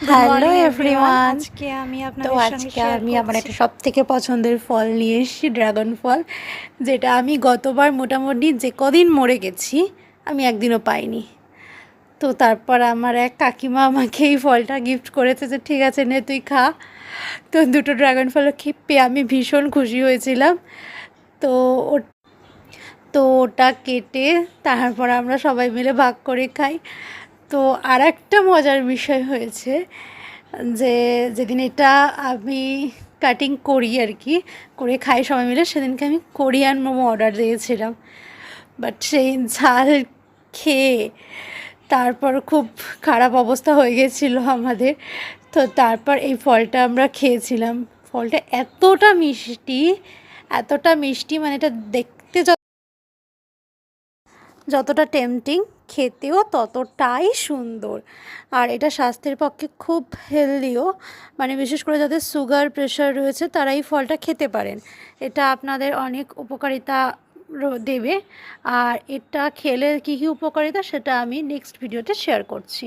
Good hello morning everyone. Everyone. আজকে আমি তো আপনাদের সঙ্গে আজকে শেয়ার আমি আমার করছি। একটা সবথেকে পছন্দের ফল নিয়ে এসেছি, ড্রাগন ফল, যেটা আমি গতবার মোটামুটি যে কদিন মরে গেছি আমি একদিনও পাইনি। তো তারপর আমার এক কাকিমা আমাকে এই ফলটা গিফট করেছে যে ঠিক আছে নে তুই খা। তো দুটো ড্রাগন ফল পেয়ে আমি ভীষণ খুশি হয়েছিলাম। তো ওটা কেটে তারপর আমরা সবাই মিলে ভাগ করে খাই। তো আর একটা মজার বিষয় হয়েছে যে যেদিন এটা আমি কাটিং করি আর কি, করে খাই সবাই মিলে, সেদিনকে আমি কোরিয়ান মোমো অর্ডার দিয়েছিলাম। বাট সেই ঝাল খেয়ে তারপর খুব খারাপ অবস্থা হয়ে গেছিলো আমাদের। তো তারপর এই ফলটা আমরা খেয়েছিলাম। ফলটা এতটা মিষ্টি, মানে এটা দেখতে যতটা টেম্পটিং, খেতেও ততটাই সুন্দর। আর এটা স্বাস্থ্যের পক্ষে খুব হেলদিও, মানে বিশেষ করে যাদের সুগার প্রেশার রয়েছে তারা এই ফলটা খেতে পারেন। এটা আপনাদের অনেক উপকারিতা দেবে। আর এটা খেলে কী কী উপকারিতা সেটা আমি নেক্সট ভিডিওতে শেয়ার করছি।